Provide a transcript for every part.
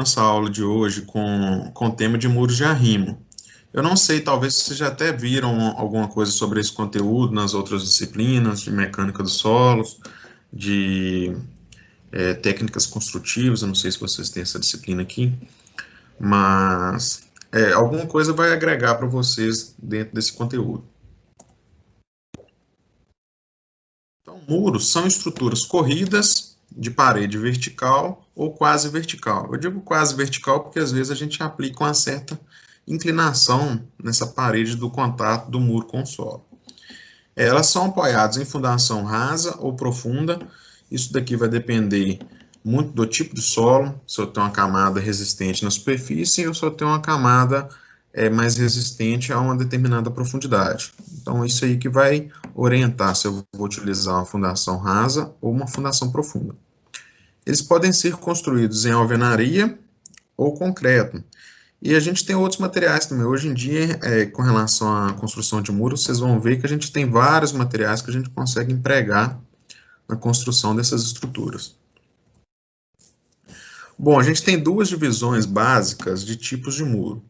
nossa aula de hoje com o tema de muros de arrimo. Eu não sei, talvez vocês já até viram alguma coisa sobre esse conteúdo nas outras disciplinas, de mecânica dos solos, de técnicas construtivas, eu não sei se vocês têm essa disciplina aqui, mas alguma coisa vai agregar para vocês dentro desse conteúdo. Então, muros são estruturas corridas de parede vertical ou quase vertical. Eu digo quase vertical porque às vezes a gente aplica uma certa inclinação nessa parede do contato do muro com o solo. Elas são apoiadas em fundação rasa ou profunda. Isso daqui vai depender muito do tipo de solo, se eu tenho uma camada resistente na superfície ou se eu tenho uma camada mais resistente a uma determinada profundidade. Então, isso aí que vai orientar se eu vou utilizar uma fundação rasa ou uma fundação profunda. Eles podem ser construídos em alvenaria ou concreto. E a gente tem outros materiais também. Hoje em dia, com relação à construção de muros, vocês vão ver que a gente tem vários materiais que a gente consegue empregar na construção dessas estruturas. Bom, a gente tem duas divisões básicas de tipos de muro,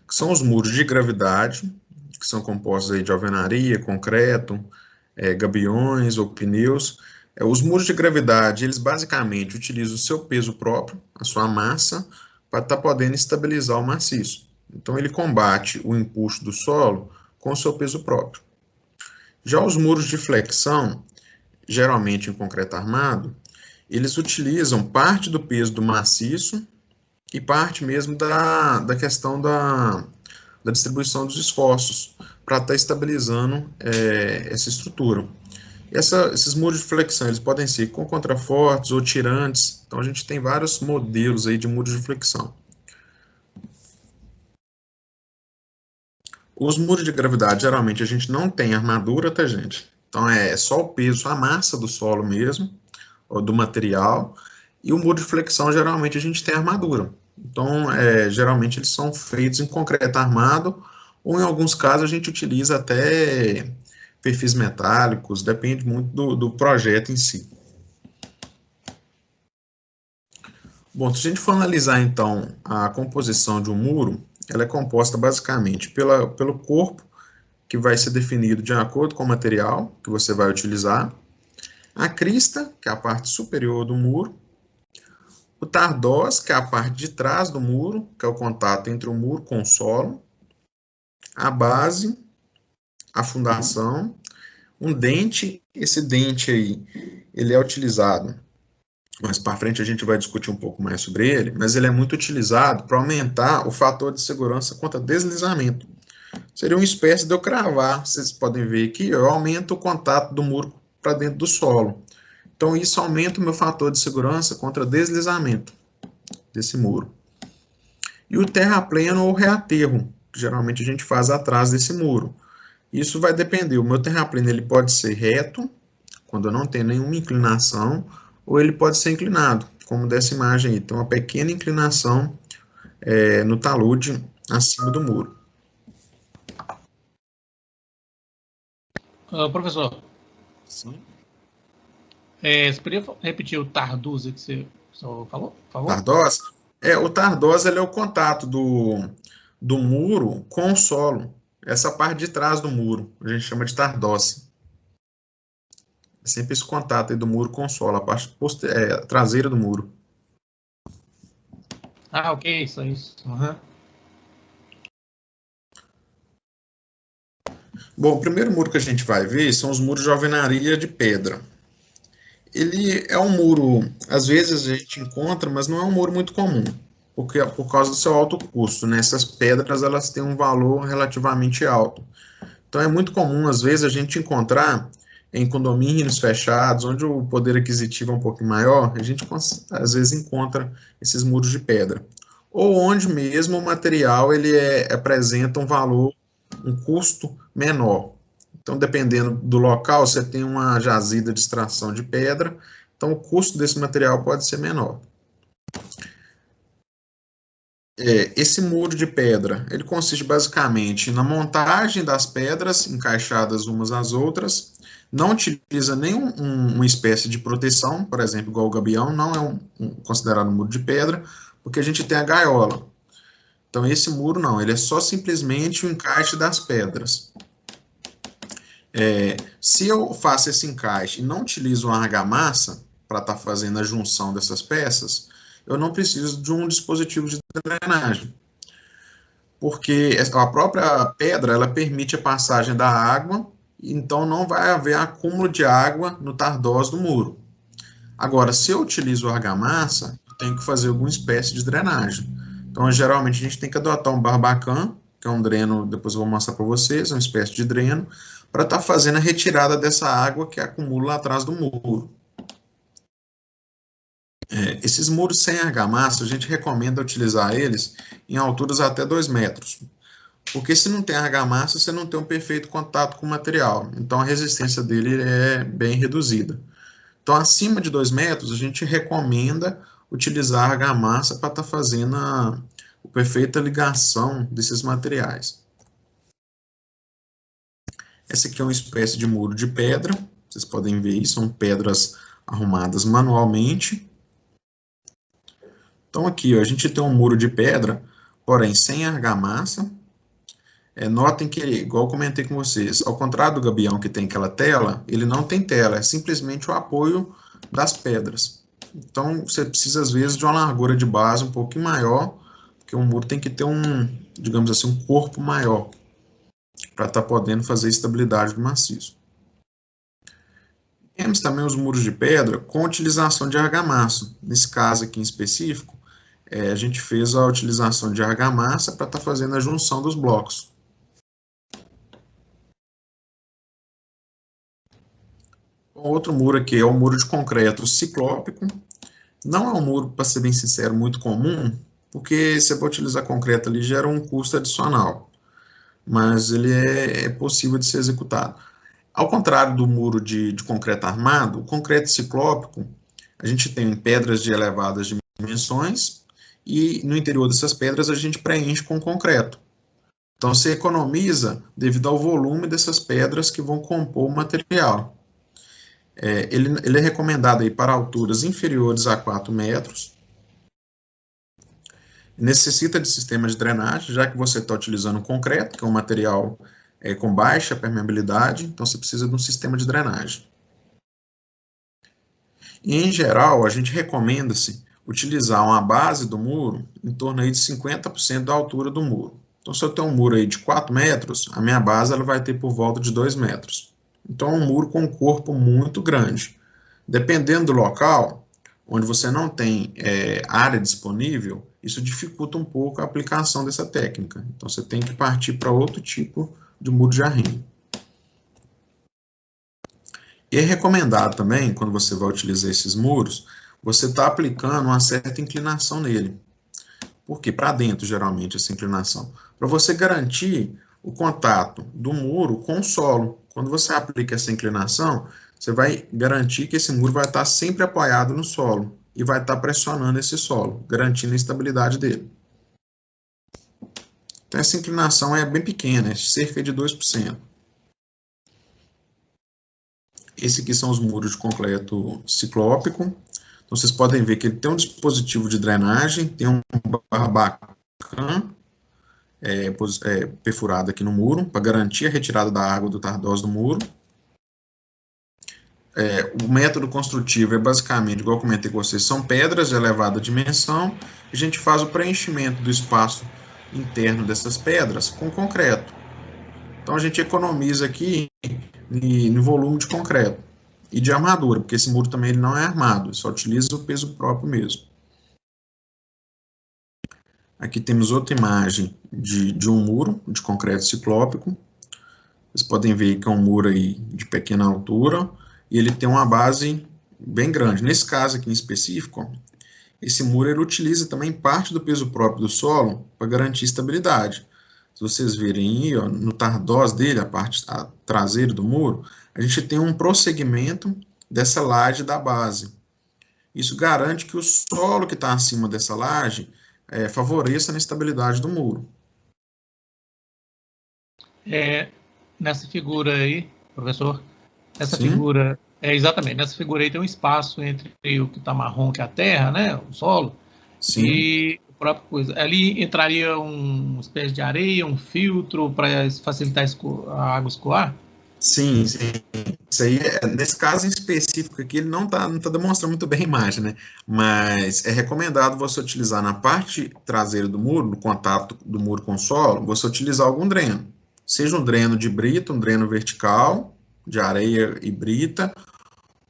que são os muros de gravidade, que são compostos aí de alvenaria, concreto, gabiões ou pneus. Os muros de gravidade, eles basicamente utilizam o seu peso próprio, a sua massa, para estar podendo estabilizar o maciço. Então, ele combate o empuxo do solo com o seu peso próprio. Já os muros de flexão, geralmente em concreto armado, eles utilizam parte do peso do maciço e parte mesmo da questão da distribuição dos esforços para estar estabilizando essa estrutura. Esses muros de flexão, eles podem ser com contrafortes ou tirantes. Então, a gente tem vários modelos aí de muros de flexão. Os muros de gravidade, geralmente, a gente não tem armadura, tá, gente? Então, é só o peso, a massa do solo mesmo, ou do material. E o muro de flexão, geralmente, a gente tem armadura. Então, geralmente, eles são feitos em concreto armado, ou em alguns casos, a gente utiliza até perfis metálicos, depende muito do projeto em si. Bom, se a gente for analisar, então, a composição de um muro, ela é composta basicamente pelo corpo, que vai ser definido de acordo com o material que você vai utilizar, a crista, que é a parte superior do muro, o tardós, que é a parte de trás do muro, que é o contato entre o muro com o solo, a base, a fundação, um dente. Esse dente aí, ele é utilizado, mais para frente a gente vai discutir um pouco mais sobre ele, mas ele é muito utilizado para aumentar o fator de segurança contra deslizamento. Seria uma espécie de eu cravar, vocês podem ver aqui, eu aumento o contato do muro para dentro do solo. Então, isso aumenta o meu fator de segurança contra deslizamento desse muro. E o terrapleno ou reaterro, que geralmente a gente faz atrás desse muro. Isso vai depender, o meu terrapleno ele pode ser reto, quando eu não tenho nenhuma inclinação, ou ele pode ser inclinado, como dessa imagem aí, tem uma pequena inclinação no talude acima do muro. Professor, Sim. Você poderia repetir o tarduz que você falou, por favor? Tardós? O tardós ele é o contato do muro com o solo. Essa parte de trás do muro, a gente chama de tardós. É sempre esse contato aí do muro com o solo, a parte traseira do muro. Ah, ok, isso. Uhum. Bom, o primeiro muro que a gente vai ver são os muros de alvenaria de pedra. Ele é um muro, às vezes a gente encontra, mas não é um muro muito comum, porque por causa do seu alto custo, né? Essas pedras elas têm um valor relativamente alto. Então é muito comum, às vezes, a gente encontrar em condomínios fechados, onde o poder aquisitivo é um pouco maior, a gente às vezes encontra esses muros de pedra. Ou onde mesmo o material ele apresenta um valor, um custo menor. Então, dependendo do local, você tem uma jazida de extração de pedra, então o custo desse material pode ser menor. Esse muro de pedra, ele consiste basicamente na montagem das pedras encaixadas umas às outras, não utiliza nenhuma espécie de proteção, por exemplo, igual o gabião, não é considerado um muro de pedra, porque a gente tem a gaiola. Então, esse muro não, ele é só simplesmente o encaixe das pedras. Se eu faço esse encaixe e não utilizo uma argamassa para estar fazendo a junção dessas peças, eu não preciso de um dispositivo de drenagem. Porque a própria pedra, ela permite a passagem da água, então não vai haver acúmulo de água no tardós do muro. Agora, se eu utilizo argamassa, eu tenho que fazer alguma espécie de drenagem. Então, geralmente, a gente tem que adotar um barbacan, que é um dreno, depois eu vou mostrar para vocês, uma espécie de dreno, para estar fazendo a retirada dessa água que acumula lá atrás do muro. Esses muros sem argamassa, a gente recomenda utilizar eles em alturas até 2 metros. Porque se não tem argamassa, você não tem um perfeito contato com o material. Então, a resistência dele é bem reduzida. Então, acima de 2 metros, a gente recomenda utilizar a argamassa para estar fazendo a perfeita ligação desses materiais. Essa aqui é uma espécie de muro de pedra. Vocês podem ver isso, são pedras arrumadas manualmente. Então, aqui, ó, a gente tem um muro de pedra, porém sem argamassa. Notem que, igual eu comentei com vocês, ao contrário do gabião que tem aquela tela, ele não tem tela, é simplesmente o apoio das pedras. Então, você precisa, às vezes, de uma largura de base um pouquinho maior, porque o muro tem que ter digamos assim, um corpo maior, para estar podendo fazer estabilidade do maciço. Temos também os muros de pedra com utilização de argamassa. Nesse caso aqui em específico, a gente fez a utilização de argamassa para estar fazendo a junção dos blocos. Outro muro aqui é o muro de concreto ciclópico. Não é um muro, para ser bem sincero, muito comum, porque se eu for utilizar concreto ali, gera um custo adicional. Mas ele é possível de ser executado. Ao contrário do muro de concreto armado, o concreto ciclópico, a gente tem pedras de elevadas dimensões e no interior dessas pedras a gente preenche com concreto. Então, você economiza devido ao volume dessas pedras que vão compor o material. Ele é recomendado aí para alturas inferiores a 4 metros. Necessita de sistema de drenagem, já que você está utilizando concreto, que é um material com baixa permeabilidade, então você precisa de um sistema de drenagem. E, em geral, a gente recomenda-se utilizar uma base do muro em torno aí de 50% da altura do muro. Então, se eu tenho um muro aí de 4 metros, a minha base ela vai ter por volta de 2 metros. Então, é um muro com um corpo muito grande. Dependendo do local, onde você não tem área disponível, isso dificulta um pouco a aplicação dessa técnica. Então, você tem que partir para outro tipo de muro de arrimo. E é recomendado também, quando você vai utilizar esses muros, você está aplicando uma certa inclinação nele. Por quê? Para dentro, geralmente, essa inclinação. Para você garantir o contato do muro com o solo. Quando você aplica essa inclinação, você vai garantir que esse muro vai estar sempre apoiado no solo e vai estar pressionando esse solo, garantindo a estabilidade dele. Então, essa inclinação é bem pequena, é cerca de 2%. Esse aqui são os muros de concreto ciclópico. Então, vocês podem ver que ele tem um dispositivo de drenagem, tem um barbacan perfurado aqui no muro, para garantir a retirada da água do tardós do muro. O método construtivo é basicamente, igual eu comentei com vocês, são pedras de elevada dimensão, e a gente faz o preenchimento do espaço interno dessas pedras com concreto. Então, a gente economiza aqui no volume de concreto e de armadura, porque esse muro também ele não é armado, só utiliza o peso próprio mesmo. Aqui temos outra imagem de um muro de concreto ciclópico. Vocês podem ver que é um muro aí de pequena altura e ele tem uma base bem grande. Nesse caso aqui em específico, ó, esse muro ele utiliza também parte do peso próprio do solo para garantir estabilidade. Se vocês verem aí, ó, no tardós dele, a parte traseira do muro, a gente tem um prosseguimento dessa laje da base. Isso garante que o solo que está acima dessa laje favoreça na estabilidade do muro. Nessa figura aí, professor, essa Sim. figura, exatamente, nessa figura aí tem um espaço entre o que está marrom, que é a terra, né, o solo, Sim. E a própria coisa. Ali entraria uma espécie de areia, um filtro para facilitar a água escoar? Sim, sim. Isso aí, nesse caso em específico aqui, ele não tá demonstrando muito bem a imagem, né? Mas é recomendado você utilizar na parte traseira do muro, no contato do muro com o solo, você utilizar algum dreno. Seja um dreno de brita, um dreno vertical, de areia e brita,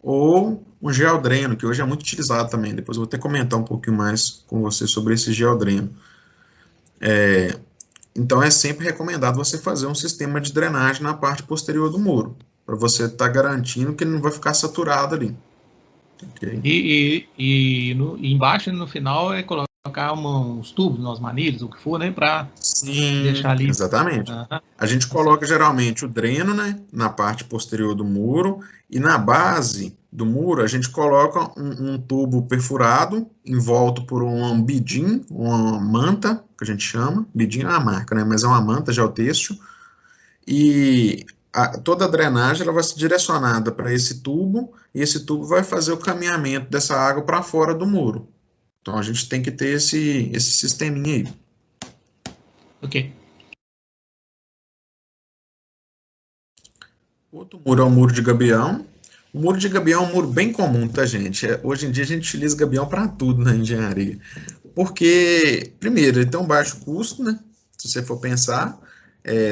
ou um geodreno, que hoje é muito utilizado também. Depois eu vou até comentar um pouquinho mais com você sobre esse geodreno. Então, é sempre recomendado você fazer um sistema de drenagem na parte posterior do muro, para você estar garantindo que ele não vai ficar saturado ali. Okay? E embaixo, no final, é colocar uns tubos, umas manilhas, o que for, né? Para deixar ali. Exatamente. A gente coloca geralmente o dreno, né, na parte posterior do muro, e na base do muro a gente coloca um tubo perfurado, envolto por um bidim, uma manta, que a gente chama. Bidim é uma marca, né, mas é uma manta geotêxtil. E toda a drenagem ela vai ser direcionada para esse tubo, e esse tubo vai fazer o caminhamento dessa água para fora do muro. Então a gente tem que ter esse sisteminha aí. Ok. Outro muro é o muro de gabião. O muro de gabião é um muro bem comum, tá, gente? Hoje em dia a gente utiliza gabião para tudo na engenharia. Porque, primeiro, ele tem um baixo custo, né? Se você for pensar,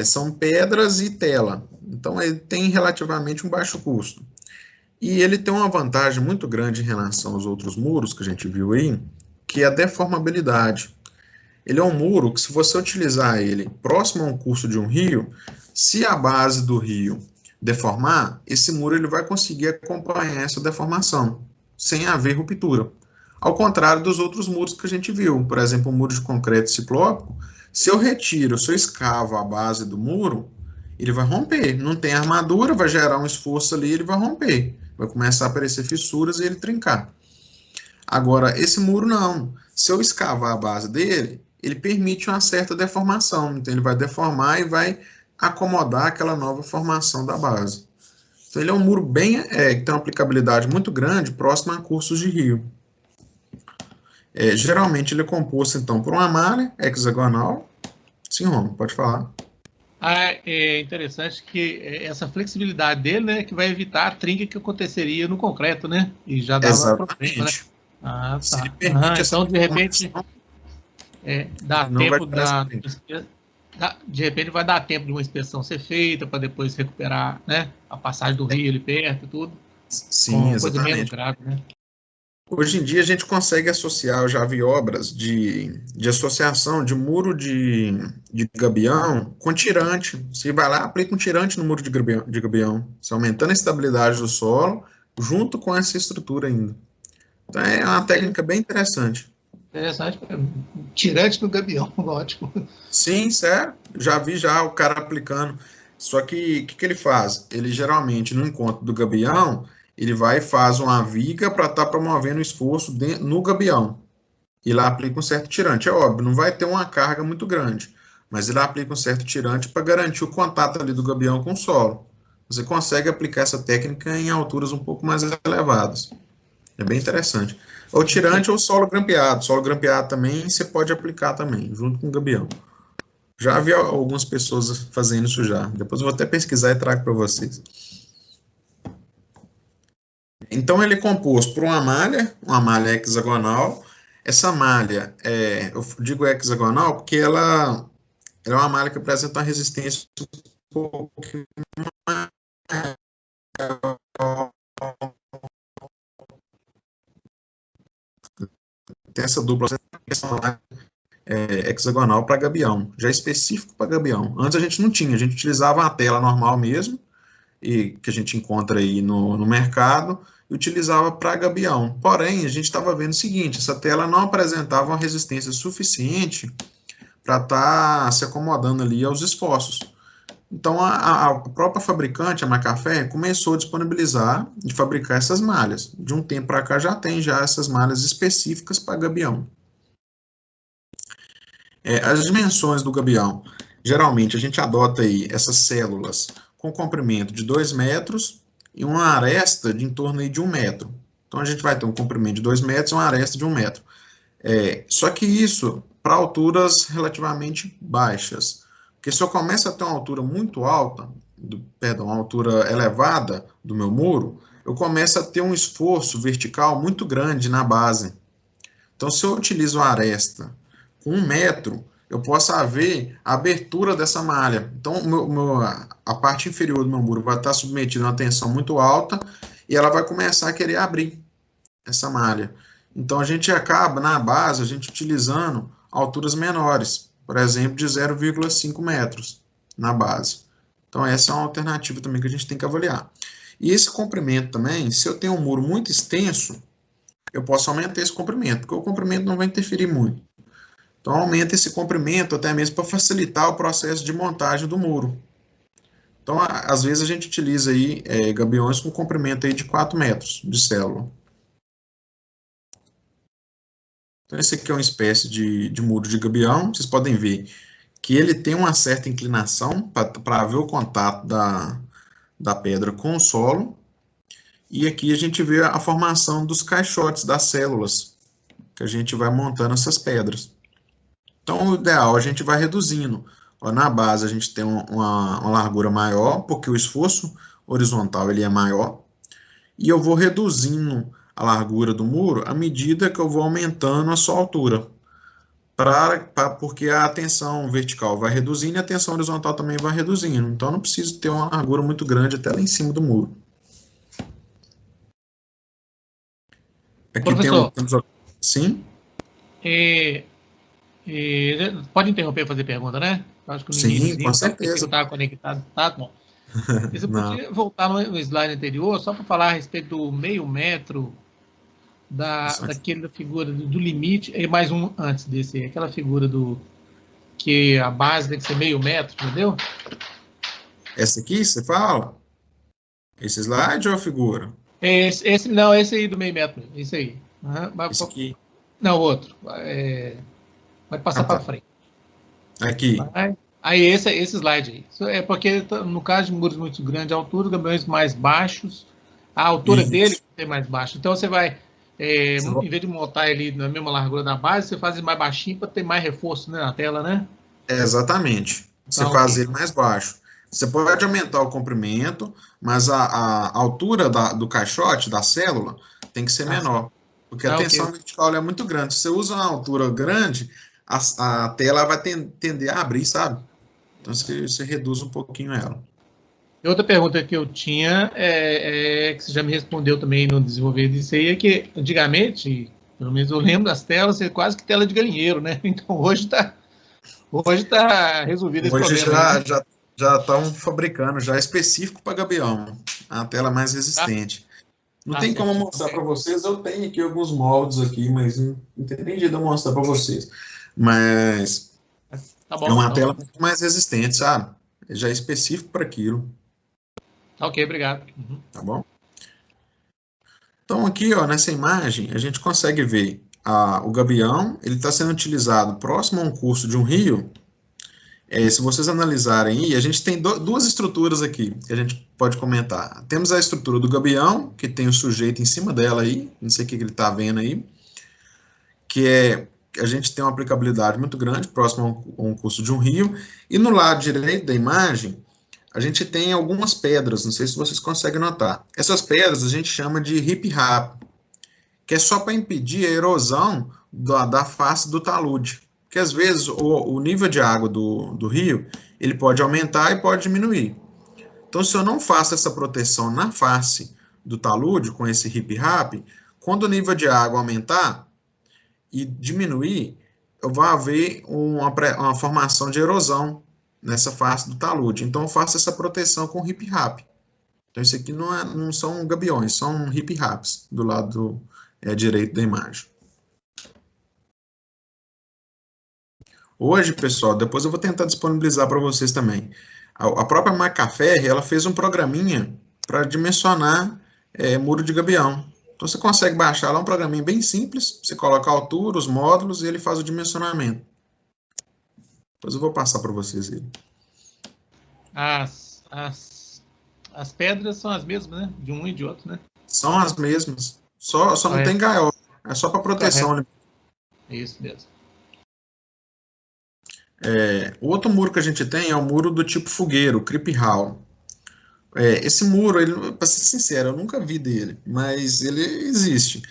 são pedras e tela. Então, ele tem relativamente um baixo custo. E ele tem uma vantagem muito grande em relação aos outros muros que a gente viu aí, que é a deformabilidade. Ele é um muro que, se você utilizar ele próximo a um curso de um rio, se a base do rio deformar, esse muro ele vai conseguir acompanhar essa deformação, sem haver ruptura. Ao contrário dos outros muros que a gente viu, por exemplo, o muro de concreto ciclópico, se eu escavo a base do muro, ele vai romper. Não tem armadura, vai gerar um esforço ali, ele vai romper. Vai começar a aparecer fissuras e ele trincar. Agora, esse muro não. Se eu escavar a base dele, ele permite uma certa deformação. Então, ele vai deformar e vai acomodar aquela nova formação da base. Então, ele é um muro que tem uma aplicabilidade muito grande, próximo a cursos de rio. Geralmente, ele é composto, então, por uma malha hexagonal. Sim, Romulo, pode falar. É interessante que essa flexibilidade dele, né, que vai evitar a trinca que aconteceria no concreto, né? E já dava problema, né? Ah, tá. Então, de repente, dá tempo de repente vai dar tempo de uma inspeção ser feita para depois recuperar, né, a passagem do rio ali perto e tudo. Sim, exatamente. Coisa menos grave, né? Hoje em dia a gente consegue associar, eu já vi obras de associação de muro de gabião com tirante. Você vai lá, aplica um tirante no muro de gabião. Você aumentando a estabilidade do solo, junto com essa estrutura ainda. Então é uma técnica bem interessante. Interessante. Tirante no gabião, ótimo. Sim, sério. Já vi o cara aplicando. Só que o que ele faz? Ele geralmente, no encontro do gabião, ele vai e faz uma viga para estar promovendo o esforço no gabião. E lá aplica um certo tirante. É óbvio, não vai ter uma carga muito grande, mas ele aplica um certo tirante para garantir o contato ali do gabião com o solo. Você consegue aplicar essa técnica em alturas um pouco mais elevadas. É bem interessante. Ou tirante ou solo grampeado. Solo grampeado também você pode aplicar também, junto com o gabião. Já vi algumas pessoas fazendo isso já. Depois eu vou até pesquisar e trago para vocês. Então, ele é composto por uma malha hexagonal. Essa malha, eu digo hexagonal porque ela é uma malha que apresenta uma resistência um pouco mais. Tem essa dupla hexagonal para gabião, já específico para gabião. Antes a gente não tinha, a gente utilizava a tela normal mesmo, que a gente encontra aí no mercado, e utilizava para gabião. Porém, a gente estava vendo o seguinte, essa tela não apresentava uma resistência suficiente para estar se acomodando ali aos esforços. Então, a própria fabricante, a Macafé, começou a disponibilizar e fabricar essas malhas. De um tempo para cá já tem essas malhas específicas para gabião. As dimensões do gabião. Geralmente, a gente adota aí essas células com comprimento de 2 metros e uma aresta de em torno aí de 1 metro. Então, a gente vai ter um comprimento de 2 metros e uma aresta de 1 metro. Só que isso para alturas relativamente baixas. Porque se eu começo a ter uma altura muito alta, uma altura elevada do meu muro, eu começo a ter um esforço vertical muito grande na base. Então, se eu utilizo a aresta com 1 metro, eu posso ver a abertura dessa malha. Então, a parte inferior do meu muro vai estar submetida a uma tensão muito alta e ela vai começar a querer abrir essa malha. Então, a gente acaba, na base, a gente utilizando alturas menores, por exemplo, de 0,5 metros na base. Então, essa é uma alternativa também que a gente tem que avaliar. E esse comprimento também, se eu tenho um muro muito extenso, eu posso aumentar esse comprimento, porque o comprimento não vai interferir muito. Então, aumenta esse comprimento até mesmo para facilitar o processo de montagem do muro. Então, às vezes a gente utiliza aí gabiões com comprimento aí de 4 metros de célula. Então, esse aqui é uma espécie de muro de gabião. Vocês podem ver que ele tem uma certa inclinação para haver o contato da pedra com o solo. E aqui a gente vê a formação dos caixotes das células, que a gente vai montando essas pedras. Então, o ideal, a gente vai reduzindo. Na base, a gente tem uma largura maior, porque o esforço horizontal ele é maior. E eu vou reduzindo a largura do muro à medida que eu vou aumentando a sua altura. Porque a tensão vertical vai reduzindo e a tensão horizontal também vai reduzindo. Então, não preciso ter uma largura muito grande até lá em cima do muro. Aqui professor, sim? Pode interromper e fazer pergunta, né? Eu acho que no Sim, com certeza. Eu estava conectado, tá bom. E você podia voltar no slide anterior, só para falar a respeito do meio metro daquela figura do limite, e mais um antes desse, aquela figura que a base tem que ser meio metro, entendeu? Essa aqui, você fala? Esse slide ou a figura? Não, esse aí do meio metro, esse aí. Esse aqui? Não, outro. Pode passar para frente. Aqui. Aí esse slide aí. Isso é porque, no caso de muros muito grandes, a altura dos gabiões mais baixos, a altura dele é mais baixa. Então você vai, em vez de montar ele na mesma largura da base, você faz ele mais baixinho para ter mais reforço, né, na tela, né? Exatamente. Você faz ele mais baixo. Você pode aumentar o comprimento, mas a altura do caixote, da célula, tem que ser menor. Porque a tensão vertical é muito grande. Se você usa uma altura grande, a tela vai tender a abrir, sabe? Então, você reduz um pouquinho ela. E outra pergunta que eu tinha, que você já me respondeu também no desenvolver disso aí, é que antigamente, pelo menos eu lembro das telas, é quase que tela de galinheiro, né? Então, hoje está resolvido esse problema. Hoje já estão fabricando, já específico para gabião, a tela mais resistente. Não tem como mostrar para vocês, eu tenho aqui alguns moldes aqui, mas não tem nem jeito de eu mostrar para vocês. Mas é uma tela muito mais resistente, sabe? Já é específico para aquilo. Ok, obrigado. Tá bom? Então aqui, ó, nessa imagem, a gente consegue ver o gabião, ele está sendo utilizado próximo a um curso de um rio. Se vocês analisarem aí, a gente tem duas estruturas aqui que a gente pode comentar. Temos a estrutura do gabião, que tem o sujeito em cima dela aí, não sei o que ele está vendo aí, que a gente tem uma aplicabilidade muito grande, próximo a um curso de um rio, e no lado direito da imagem, a gente tem algumas pedras, não sei se vocês conseguem notar. Essas pedras a gente chama de hip-rap, que é só para impedir a erosão da face do talude. Porque às vezes o nível de água do rio, ele pode aumentar e pode diminuir. Então, se eu não faço essa proteção na face do talude, com esse hip-rap, quando o nível de água aumentar e diminuir, vai haver uma formação de erosão nessa face do talude. Então, eu faço essa proteção com hip-rap. Então, isso aqui não são gabiões, são hip-raps do lado direito da imagem. Hoje, pessoal, depois eu vou tentar disponibilizar para vocês também. A própria Macaferri, ela fez um programinha para dimensionar muro de gabião. Então, você consegue baixar lá um programinha bem simples, você coloca a altura, os módulos e ele faz o dimensionamento. Depois eu vou passar para vocês ele. As pedras são as mesmas, né? De um e de outro, né? São as mesmas. Só não tem gaiola. É só para proteção. Né? Isso mesmo. O outro muro que a gente tem é o muro do tipo fogueiro, creep hall. Esse muro, para ser sincero, eu nunca vi dele, mas ele existe.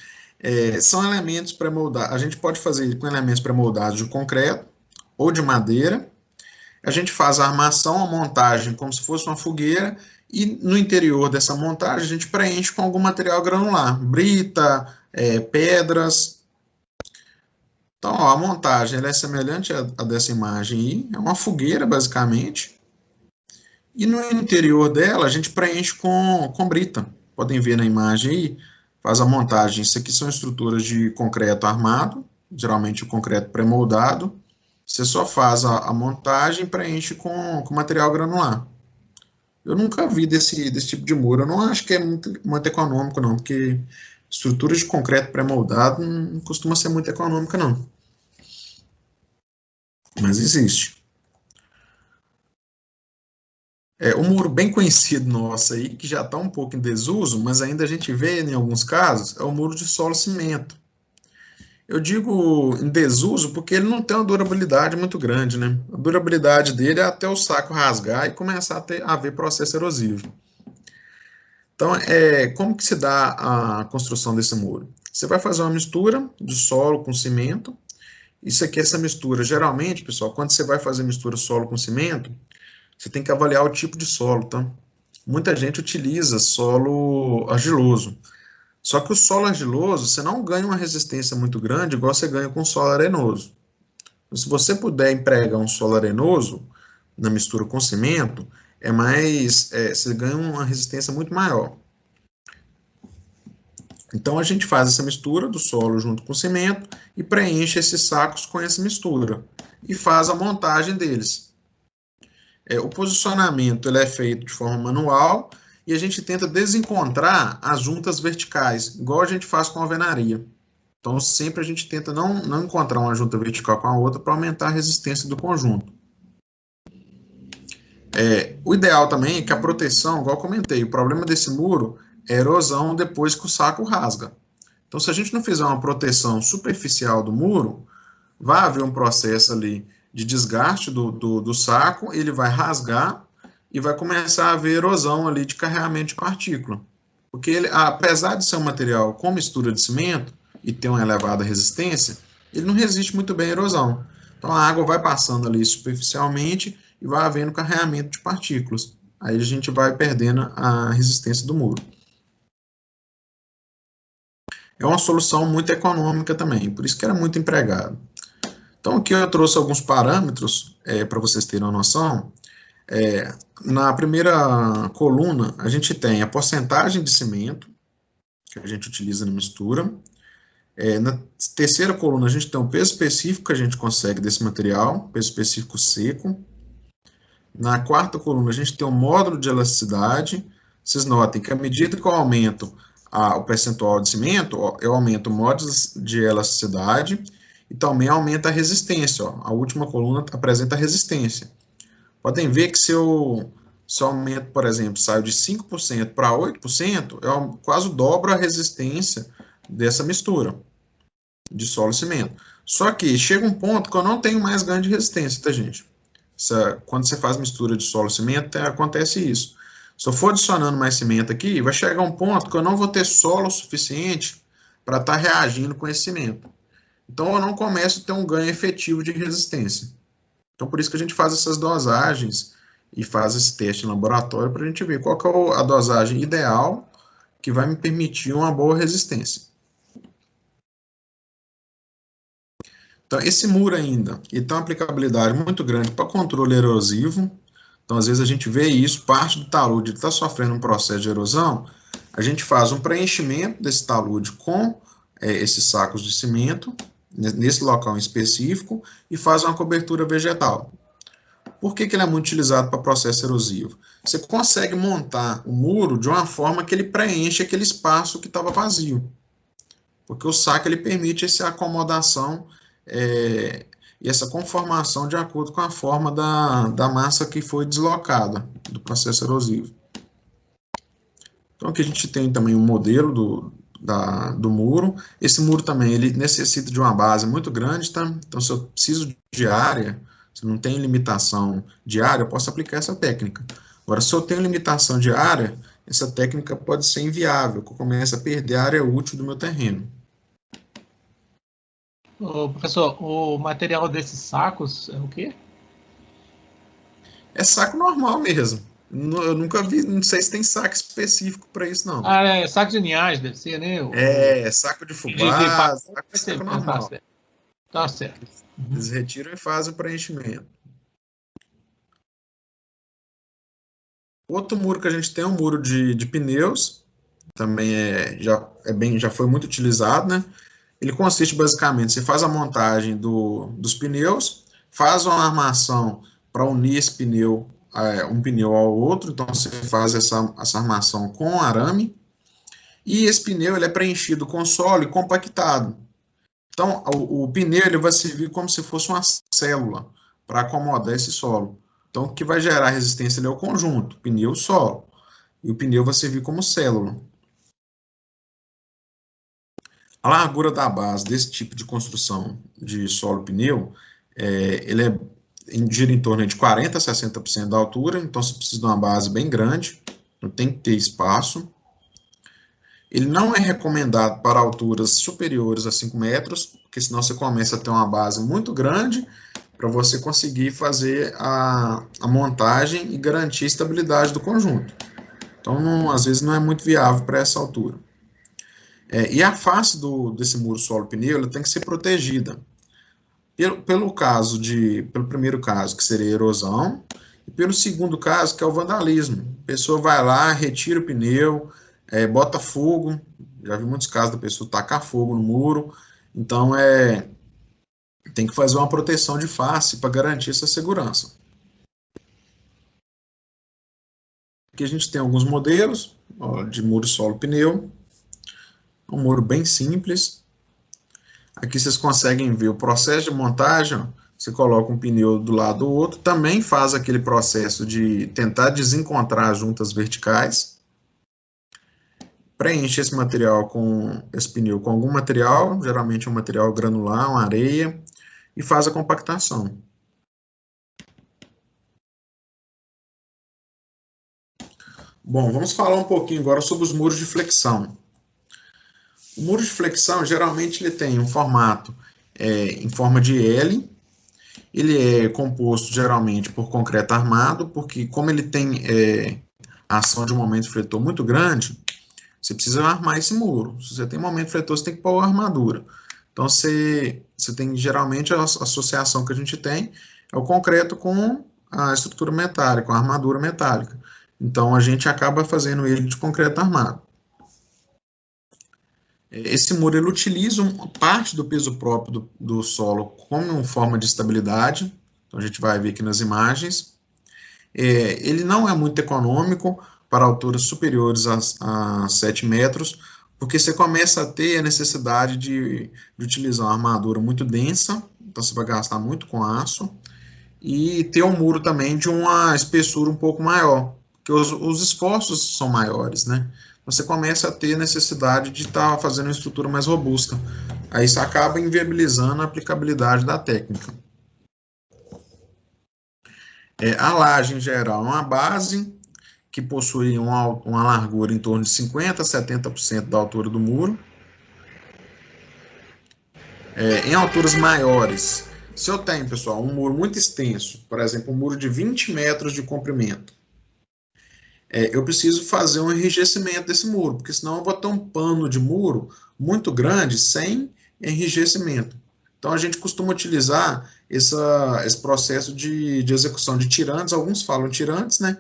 São elementos pré-moldados. A gente pode fazer ele com elementos pré-moldados de concreto ou de madeira. A gente faz a armação, a montagem como se fosse uma fogueira, e no interior dessa montagem a gente preenche com algum material granular, brita, pedras. Então, ó, a montagem ela é semelhante à dessa imagem aí, é uma fogueira basicamente, e no interior dela a gente preenche com brita. Podem ver na imagem aí, faz a montagem. Isso aqui são estruturas de concreto armado, geralmente o concreto pré-moldado. Você só faz a montagem e preenche com material granular. Eu nunca vi desse tipo de muro. Eu não acho que é muito econômico, não, porque estrutura de concreto pré-moldado não costuma ser muito econômica, não. Mas existe. Um muro bem conhecido nosso aí, que já está um pouco em desuso, mas ainda a gente vê em alguns casos, é o muro de solo-cimento. Eu digo em desuso porque ele não tem uma durabilidade muito grande, né? A durabilidade dele é até o saco rasgar e começar a haver processo erosivo. Então, como que se dá a construção desse muro? Você vai fazer uma mistura de solo com cimento. Isso aqui, essa mistura, geralmente, pessoal, quando você vai fazer mistura solo com cimento, você tem que avaliar o tipo de solo, tá? Muita gente utiliza solo argiloso. Só que o solo argiloso, você não ganha uma resistência muito grande, igual você ganha com o solo arenoso. Então, se você puder empregar um solo arenoso na mistura com cimento, você ganha uma resistência muito maior. Então, a gente faz essa mistura do solo junto com o cimento e preenche esses sacos com essa mistura. E faz a montagem deles. O posicionamento ele é feito de forma manual, e a gente tenta desencontrar as juntas verticais, igual a gente faz com a alvenaria. Então, sempre a gente tenta não encontrar uma junta vertical com a outra para aumentar a resistência do conjunto. O ideal também é que a proteção, igual eu comentei, o problema desse muro é a erosão depois que o saco rasga. Então, se a gente não fizer uma proteção superficial do muro, vai haver um processo ali de desgaste do saco, ele vai rasgar, e vai começar a haver erosão ali de carregamento de partícula. Porque ele, apesar de ser um material com mistura de cimento e ter uma elevada resistência, ele não resiste muito bem à erosão. Então a água vai passando ali superficialmente e vai havendo carregamento de partículas. Aí a gente vai perdendo a resistência do muro. É uma solução muito econômica também, por isso que era muito empregado. Então aqui eu trouxe alguns parâmetros para vocês terem uma noção. Na primeira coluna, a gente tem a porcentagem de cimento que a gente utiliza na mistura. Na terceira coluna, a gente tem o peso específico que a gente consegue desse material, peso específico seco. Na quarta coluna, a gente tem o módulo de elasticidade. Vocês notem que à medida que eu aumento o percentual de cimento, eu aumento o módulo de elasticidade e também aumenta a resistência. A última coluna apresenta a resistência. Podem ver que se eu aumento, por exemplo, saio de 5% para 8%, eu quase dobro a resistência dessa mistura de solo e cimento. Só que chega um ponto que eu não tenho mais ganho de resistência, tá, gente? Quando você faz mistura de solo e cimento, acontece isso. Se eu for adicionando mais cimento aqui, vai chegar um ponto que eu não vou ter solo suficiente para estar reagindo com esse cimento. Então, eu não começo a ter um ganho efetivo de resistência. Então, por isso que a gente faz essas dosagens e faz esse teste em laboratório para a gente ver qual que é a dosagem ideal que vai me permitir uma boa resistência. Então, esse muro ainda, ele tem uma aplicabilidade muito grande para controle erosivo. Então, às vezes a gente vê isso, parte do talude está sofrendo um processo de erosão, a gente faz um preenchimento desse talude com esses sacos de cimento, nesse local em específico, e faz uma cobertura vegetal. Por que ele é muito utilizado para processo erosivo? Você consegue montar o muro de uma forma que ele preenche aquele espaço que estava vazio. Porque o saco ele permite essa acomodação e essa conformação de acordo com a forma da massa que foi deslocada do processo erosivo. Então aqui a gente tem também um modelo do muro. Esse muro também, ele necessita de uma base muito grande, tá? Então, se eu preciso de área, se não tem limitação de área, eu posso aplicar essa técnica. Agora, se eu tenho limitação de área, essa técnica pode ser inviável, que eu começo a perder a área útil do meu terreno. Professor, o material desses sacos é o quê? É saco normal mesmo. Eu nunca vi, não sei se tem saco específico para isso, não. Ah, é saco de linhagem, deve ser, né? Saco de fubá, saco normal. Tá certo. Eles retiram e fazem o preenchimento. Outro muro que a gente tem é um muro de pneus, também já foi muito utilizado, né? Ele consiste basicamente, você faz a montagem dos pneus, faz uma armação para unir esse pneu, um pneu ao outro, então você faz essa armação com arame, e esse pneu ele é preenchido com solo e compactado. Então, o pneu ele vai servir como se fosse uma célula para acomodar esse solo. Então, o que vai gerar resistência é o conjunto, pneu e solo. E o pneu vai servir como célula. A largura da base desse tipo de construção de solo-pneu, ele gira em torno de 40% a 60% da altura, então você precisa de uma base bem grande, então tem que ter espaço. Ele não é recomendado para alturas superiores a 5 metros, porque senão você começa a ter uma base muito grande para você conseguir fazer a montagem e garantir a estabilidade do conjunto. Então, às vezes, não é muito viável para essa altura. E a face desse muro solo-pneu ela tem que ser protegida. Pelo primeiro caso, que seria a erosão, e pelo segundo caso, que é o vandalismo. A pessoa vai lá, retira o pneu, bota fogo, já vi muitos casos da pessoa tacar fogo no muro, então tem que fazer uma proteção de face para garantir essa segurança. Aqui a gente tem alguns modelos de muro solo-pneu, um muro bem simples. Aqui vocês conseguem ver o processo de montagem. Você coloca um pneu do lado do outro, também faz aquele processo de tentar desencontrar as juntas verticais. Preenche esse pneu com algum material, geralmente um material granular, uma areia, e faz a compactação. Bom, vamos falar um pouquinho agora sobre os muros de flexão. O muro de flexão, geralmente, ele tem um formato em forma de L. Ele é composto, geralmente, por concreto armado, porque como ele tem a ação de um momento fletor muito grande, você precisa armar esse muro. Se você tem momento fletor, você tem que pôr a armadura. Então, você tem, geralmente, a associação que a gente tem é o concreto com a estrutura metálica, com a armadura metálica. Então, a gente acaba fazendo ele de concreto armado. Esse muro ele utiliza parte do peso próprio do solo como forma de estabilidade. Então, a gente vai ver aqui nas imagens. Ele não é muito econômico para alturas superiores a 7 metros, porque você começa a ter a necessidade de utilizar uma armadura muito densa, então você vai gastar muito com aço, e ter um muro também de uma espessura um pouco maior, porque os esforços são maiores, né? Você começa a ter necessidade de estar fazendo uma estrutura mais robusta. Aí isso acaba inviabilizando a aplicabilidade da técnica. A laje, em geral, é uma base que possui uma largura em torno de 50% a 70% da altura do muro. Em alturas maiores, se eu tenho, pessoal, um muro muito extenso, por exemplo, um muro de 20 metros de comprimento, eu preciso fazer um enrijecimento desse muro, porque senão eu vou ter um pano de muro muito grande sem enrijecimento. Então, a gente costuma utilizar esse processo de execução de tirantes. Alguns falam tirantes, né?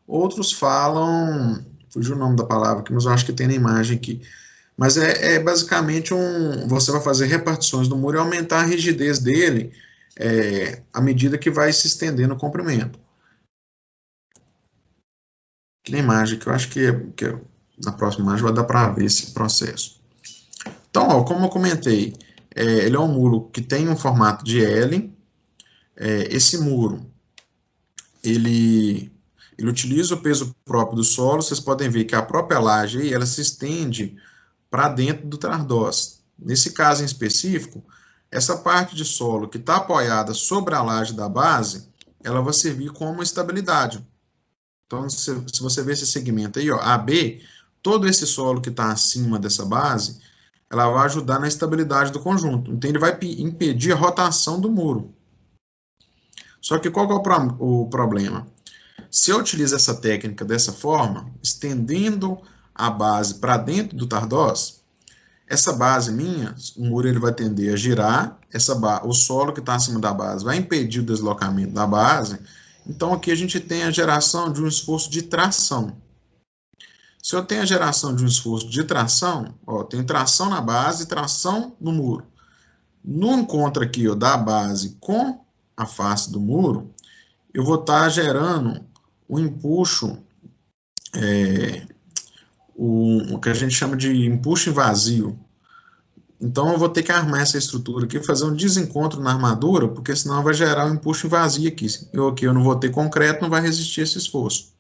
Outros falam... Fugiu o nome da palavra aqui, mas eu acho que tem na imagem aqui. Mas basicamente você vai fazer repartições do muro e aumentar a rigidez dele à medida que vai se estendendo o comprimento. Aqui na imagem, que eu acho que na próxima imagem vai dar para ver esse processo. Então, ó, como eu comentei, ele é um muro que tem um formato de L. Esse muro, ele utiliza o peso próprio do solo. Vocês podem ver que a própria laje aí, ela se estende para dentro do tardós. Nesse caso em específico, essa parte de solo que está apoiada sobre a laje da base, ela vai servir como estabilidade. Então, se você ver esse segmento aí, ó, AB, todo esse solo que está acima dessa base, ela vai ajudar na estabilidade do conjunto. Então, ele vai impedir a rotação do muro. Só que qual que é o problema? Se eu utilizo essa técnica dessa forma, estendendo a base para dentro do tardós, essa base minha, o muro ele vai tender a girar, o solo que está acima da base vai impedir o deslocamento da base. Então, aqui a gente tem a geração de um esforço de tração. Se eu tenho a geração de um esforço de tração, ó, tenho tração na base e tração no muro. No encontro aqui ó, da base com a face do muro, eu vou estar gerando o empuxo, o que a gente chama de empuxo invasio. Então, eu vou ter que armar essa estrutura aqui, fazer um desencontro na armadura, porque senão vai gerar um empuxo invasio aqui. Eu não vou ter concreto, não vai resistir esse esforço.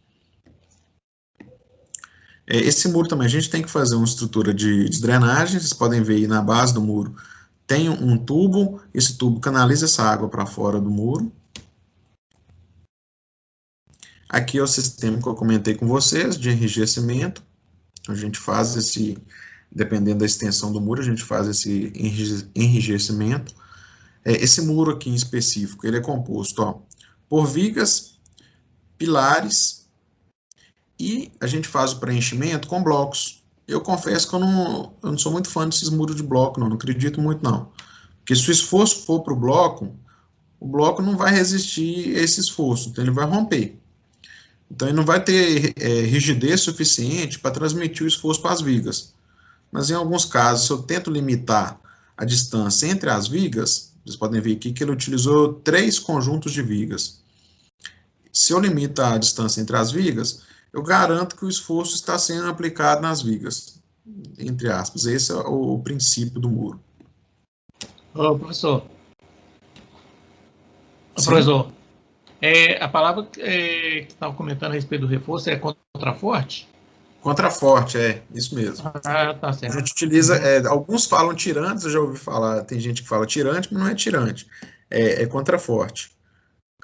Esse muro também, a gente tem que fazer uma estrutura de drenagem, vocês podem ver aí na base do muro, tem um tubo, esse tubo canaliza essa água para fora do muro. Aqui é o sistema que eu comentei com vocês, de enrijecimento. A gente faz esse, dependendo da extensão do muro, a gente faz esse enrijecimento. Esse muro aqui em específico, ele é composto ó, por vigas, pilares, e a gente faz o preenchimento com blocos. Eu confesso que eu não sou muito fã desses muros de bloco, não acredito muito não. Porque se o esforço for para o bloco não vai resistir a esse esforço, então ele vai romper. Então ele não vai ter rigidez suficiente para transmitir o esforço para as vigas. Mas em alguns casos, se eu tento limitar a distância entre as vigas, vocês podem ver aqui que ele utilizou 3 conjuntos de vigas. Se eu limito a distância entre as vigas, eu garanto que o esforço está sendo aplicado nas vigas, entre aspas. Esse é o princípio do muro. Ô, professor. Professor, a palavra que estava comentando a respeito do reforço é contraforte? Contraforte, isso mesmo. Ah, tá certo. A gente utiliza, alguns falam tirantes, eu já ouvi falar, tem gente que fala tirante, mas não é tirante, é contraforte.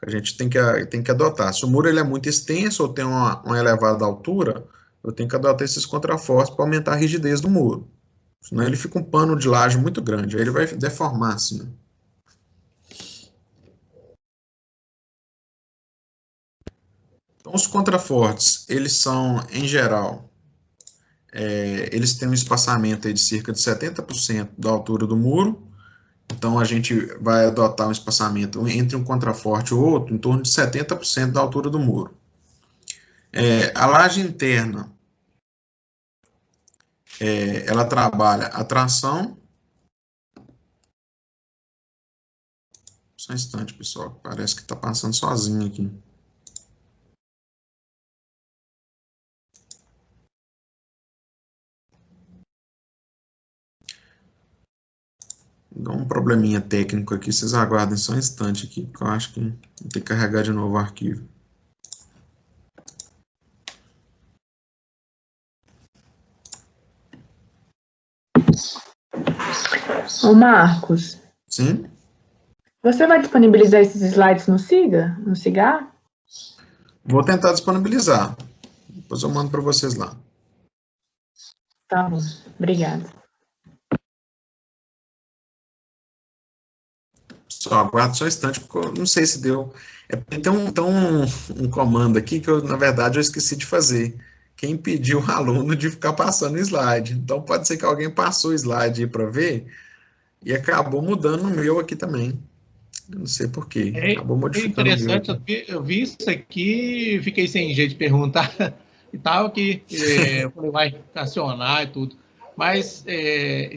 A gente tem que adotar. Se o muro ele é muito extenso ou tem uma elevada altura, eu tenho que adotar esses contrafortes para aumentar a rigidez do muro. Senão ele fica um pano de laje muito grande, aí ele vai deformar assim. Então, os contrafortes, eles são, em geral, eles têm um espaçamento aí de cerca de 70% da altura do muro. Então, a gente vai adotar um espaçamento entre um contraforte e outro em torno de 70% da altura do muro. A laje interna, ela trabalha a tração. Só um instante, pessoal, parece que está passando sozinho aqui. Dá um probleminha técnico aqui, vocês aguardem só um instante aqui, porque eu acho que vou ter que carregar de novo o arquivo. Ô Marcos. Sim? Você vai disponibilizar esses slides no Siga? No Sigar? Vou tentar disponibilizar. Depois eu mando para vocês lá. Tá bom, obrigada. Só aguardo só um instante, porque eu não sei se deu. Tem um comando aqui que, na verdade, eu esqueci de fazer. Que impediu o aluno de ficar passando o slide. Então, pode ser que alguém passou o slide aí para ver e acabou mudando o meu aqui também. Eu não sei por quê. Acabou modificando o meu. Interessante, eu vi isso aqui, fiquei sem jeito de perguntar e tal, que eu falei, vai acionar e tudo. Mas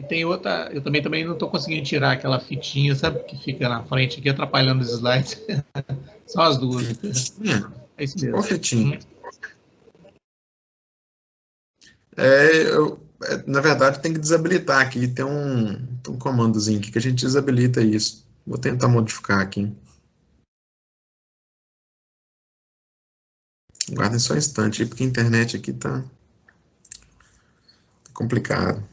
tem outra, eu também não estou conseguindo tirar aquela fitinha, sabe, que fica na frente aqui, atrapalhando os slides. São as duas. É isso mesmo. Qual fitinha? Na verdade, tem que desabilitar aqui. Tem um comandozinho aqui que a gente desabilita isso. Vou tentar modificar aqui. Guardem só um instante, porque a internet aqui tá complicado.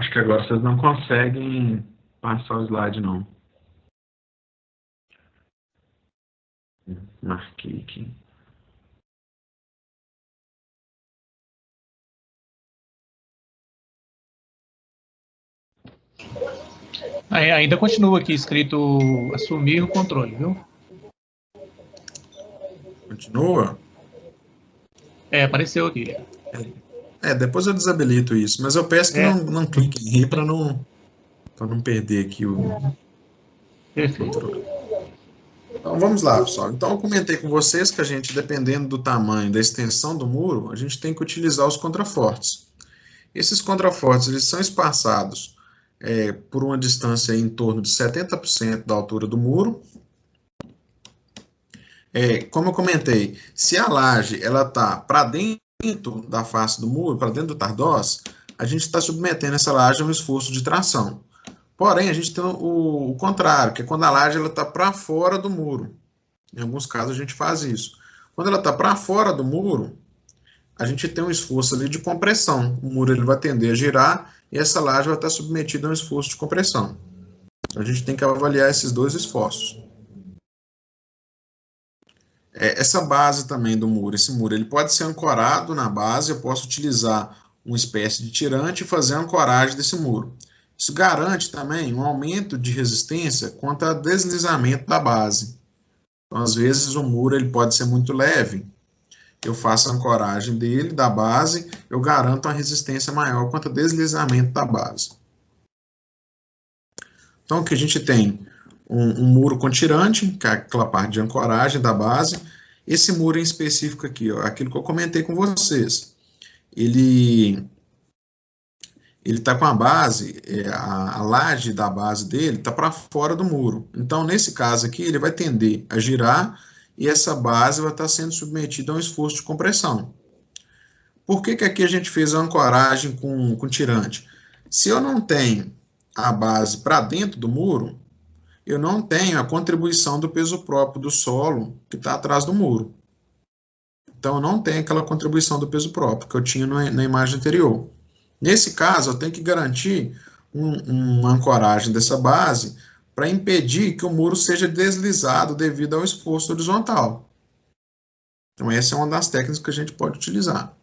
Acho que agora vocês não conseguem passar o slide, não. Marquei aqui. Ainda continua aqui escrito assumir o controle, viu? Continua? Apareceu aqui. Depois eu desabilito isso, mas eu peço que não clique em rir para não perder aqui o controle. Então vamos lá, pessoal. Então eu comentei com vocês que a gente, dependendo do tamanho da extensão do muro, a gente tem que utilizar os contrafortes. Esses contrafortes, eles são espaçados por uma distância em torno de 70% da altura do muro. Como eu comentei, se a laje está para dentro da face do muro, para dentro do tardós, a gente está submetendo essa laje a um esforço de tração. Porém, a gente tem o contrário, que é quando a laje está para fora do muro. Em alguns casos a gente faz isso. Quando ela está para fora do muro, a gente tem um esforço ali de compressão. O muro ele vai tender a girar e essa laje vai estar submetida a um esforço de compressão. A gente tem que avaliar esses dois esforços. Essa base também do muro, esse muro, ele pode ser ancorado na base, eu posso utilizar uma espécie de tirante e fazer a ancoragem desse muro. Isso garante também um aumento de resistência quanto ao deslizamento da base. Então, às vezes, o muro ele pode ser muito leve. Eu faço a ancoragem dele, da base, eu garanto uma resistência maior quanto ao deslizamento da base. Então, aqui a gente tem um muro com tirante, que é aquela parte de ancoragem da base. Esse muro em específico aqui, ó, aquilo que eu comentei com vocês, ele está com a base, a laje da base dele está para fora do muro. Então, nesse caso aqui, ele vai tender a girar e essa base vai estar sendo submetida a um esforço de compressão. Por que aqui a gente fez a ancoragem com tirante? Se eu não tenho a base para dentro do muro, eu não tenho a contribuição do peso próprio do solo que está atrás do muro. Então, eu não tenho aquela contribuição do peso próprio que eu tinha na imagem anterior. Nesse caso, eu tenho que garantir uma ancoragem dessa base para impedir que o muro seja deslizado devido ao esforço horizontal. Então, essa é uma das técnicas que a gente pode utilizar.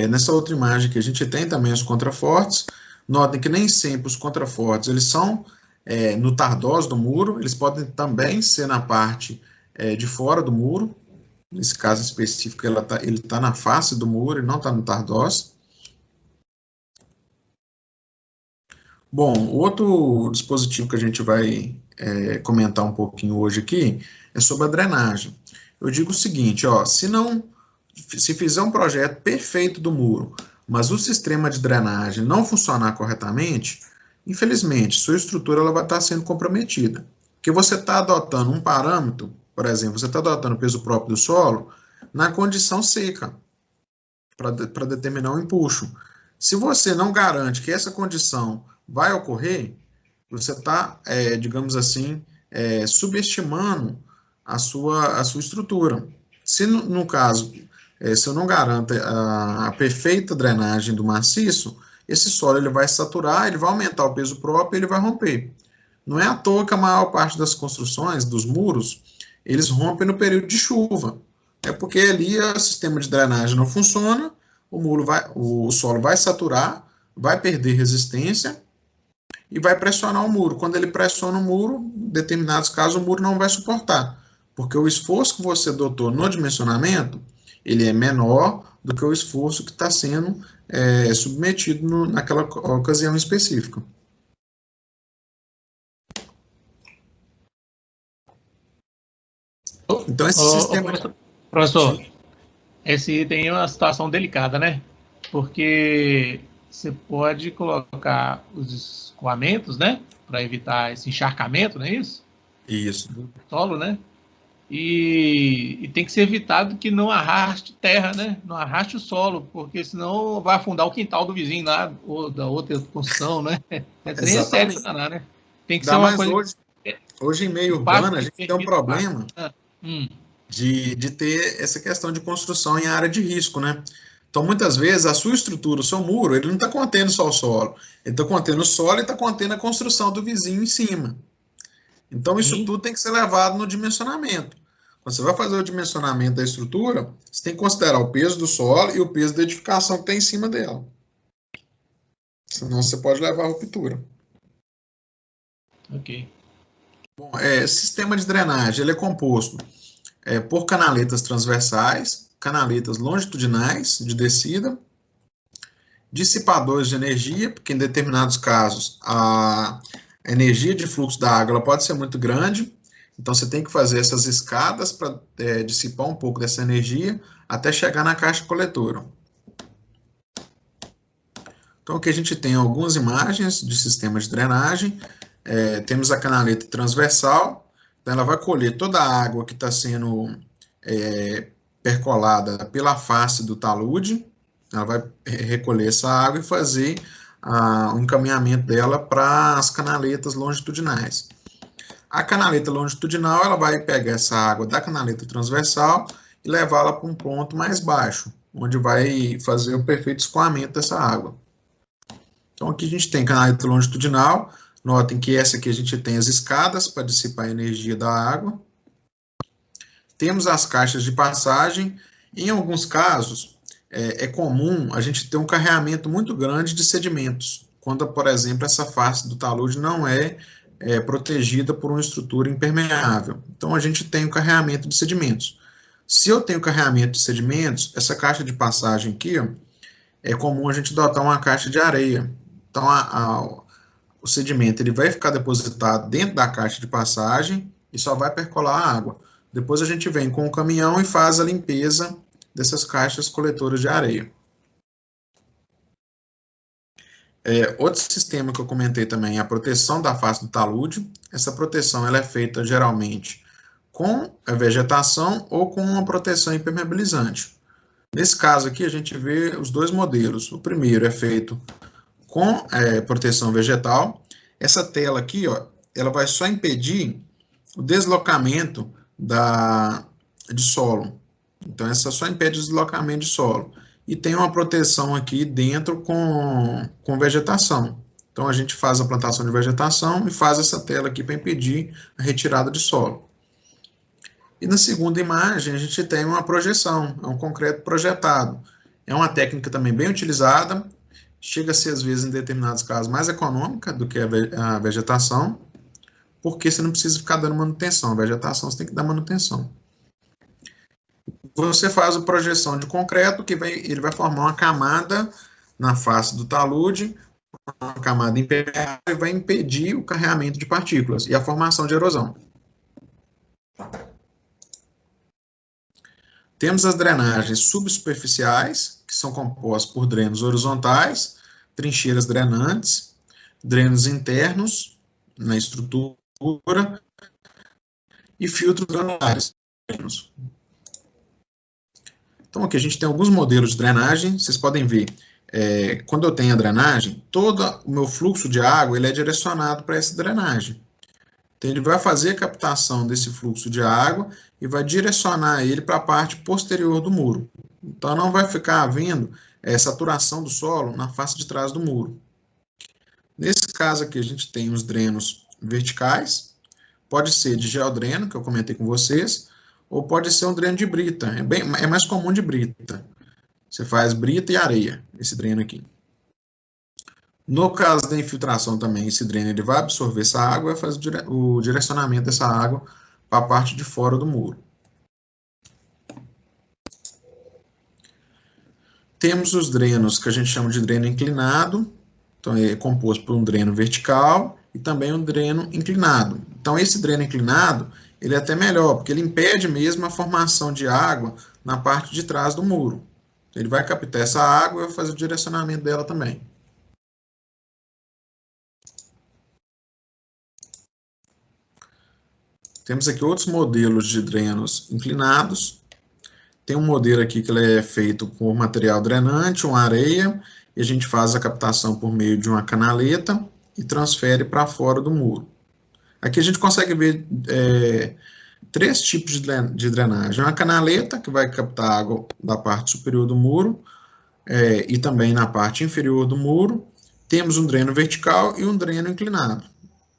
Nessa outra imagem que a gente tem também os contrafortes. Notem que nem sempre os contrafortes eles são no tardós do muro, eles podem também ser na parte de fora do muro. Nesse caso específico, ele tá na face do muro e não está no tardós. Bom, o outro dispositivo que a gente vai comentar um pouquinho hoje aqui é sobre a drenagem. Eu digo o seguinte, ó, se fizer um projeto perfeito do muro, mas o sistema de drenagem não funcionar corretamente, infelizmente, sua estrutura ela vai estar sendo comprometida. Porque você está adotando um parâmetro, por exemplo, você está adotando o peso próprio do solo na condição seca, para determinar o empuxo. Se você não garante que essa condição vai ocorrer, você está, digamos assim, subestimando a sua estrutura. Se no caso, se eu não garanto a perfeita drenagem do maciço, esse solo ele vai saturar, ele vai aumentar o peso próprio e ele vai romper. Não é à toa que a maior parte das construções, dos muros, eles rompem no período de chuva. É porque ali o sistema de drenagem não funciona, o solo vai saturar, vai perder resistência e vai pressionar o muro. Quando ele pressiona o muro, em determinados casos, o muro não vai suportar, porque o esforço que você adotou no dimensionamento, ele é menor do que o esforço que está sendo submetido naquela ocasião específica. Então, esse sistema... Professor, esse item é uma situação delicada, né? Porque você pode colocar os escoamentos, né? Para evitar esse encharcamento, não é isso? Isso. Do solo, né? E tem que ser evitado que não arraste terra, né? Não arraste o solo, porque senão vai afundar o quintal do vizinho lá, ou da outra construção, né? É sério, né? Tem que ser uma coisa... Hoje em meio urbano, a gente tem um problema de ter essa questão de construção em área de risco, né? Então, muitas vezes, a sua estrutura, o seu muro, ele não está contendo só o solo. Ele está contendo o solo e está contendo a construção do vizinho em cima. Então, isso tudo tem que ser levado no dimensionamento. Quando você vai fazer o dimensionamento da estrutura, você tem que considerar o peso do solo e o peso da edificação que está em cima dela. Senão, você pode levar a ruptura. Ok. Bom, sistema de drenagem, ele é composto por canaletas transversais, canaletas longitudinais de descida, dissipadores de energia, porque em determinados casos a energia de fluxo da água ela pode ser muito grande, então você tem que fazer essas escadas para dissipar um pouco dessa energia até chegar na caixa coletora. Então aqui a gente tem algumas imagens de sistema de drenagem. Temos a canaleta transversal, então ela vai colher toda a água que está sendo percolada pela face do talude, ela vai recolher essa água e fazer o encaminhamento dela para as canaletas longitudinais. A canaleta longitudinal ela vai pegar essa água da canaleta transversal e levá-la para um ponto mais baixo, onde vai fazer o perfeito escoamento dessa água. Então aqui a gente tem canaleta longitudinal. Notem que essa aqui a gente tem as escadas para dissipar a energia da água. Temos as caixas de passagem. Em alguns casos, é comum a gente ter um carreamento muito grande de sedimentos, quando, por exemplo, essa face do talude não é protegida por uma estrutura impermeável. Então, a gente tem o carreamento de sedimentos. Se eu tenho carreamento de sedimentos, essa caixa de passagem aqui, ó, é comum a gente adotar uma caixa de areia. Então, o sedimento ele vai ficar depositado dentro da caixa de passagem e só vai percolar a água. Depois a gente vem com o caminhão e faz a limpeza dessas caixas coletoras de areia. Outro sistema que eu comentei também é a proteção da face do talude. Essa proteção ela é feita geralmente com a vegetação ou com uma proteção impermeabilizante. Nesse caso aqui a gente vê os dois modelos. O primeiro é feito com proteção vegetal. Essa tela aqui, ó, ela vai só impedir o deslocamento de solo. Então, essa só impede o deslocamento de solo. E tem uma proteção aqui dentro com vegetação. Então, a gente faz a plantação de vegetação e faz essa tela aqui para impedir a retirada de solo. E na segunda imagem, a gente tem uma projeção, é um concreto projetado. É uma técnica também bem utilizada, chega a ser, às vezes, em determinados casos, mais econômica do que a vegetação, porque você não precisa ficar dando manutenção. A vegetação você tem que dar manutenção. Você faz a projeção de concreto, que ele vai formar uma camada na face do talude, uma camada impermeável, e vai impedir o carreamento de partículas e a formação de erosão. Temos as drenagens subsuperficiais, que são compostas por drenos horizontais, trincheiras drenantes, drenos internos na estrutura e filtros granulares. Então, aqui a gente tem alguns modelos de drenagem. Vocês podem ver, quando eu tenho a drenagem, todo o meu fluxo de água ele é direcionado para essa drenagem. Então, ele vai fazer a captação desse fluxo de água e vai direcionar ele para a parte posterior do muro. Então, não vai ficar havendo saturação do solo na face de trás do muro. Nesse caso aqui, a gente tem os drenos verticais. Pode ser de geodreno, que eu comentei com vocês, ou pode ser um dreno de brita. É mais comum de brita. Você faz brita e areia, esse dreno aqui. No caso da infiltração também, esse dreno ele vai absorver essa água e vai fazer o direcionamento dessa água para a parte de fora do muro. Temos os drenos que a gente chama de dreno inclinado. Então, é composto por um dreno vertical e também um dreno inclinado. Então, esse dreno inclinado, ele é até melhor, porque ele impede mesmo a formação de água na parte de trás do muro. Ele vai captar essa água e vai fazer o direcionamento dela também. Temos aqui outros modelos de drenos inclinados. Tem um modelo aqui que ele é feito por material drenante, uma areia, e a gente faz a captação por meio de uma canaleta e transfere para fora do muro. Aqui a gente consegue ver três tipos de drenagem. Uma canaleta, que vai captar água da parte superior do muro. e também na parte inferior do muro, temos um dreno vertical e um dreno inclinado.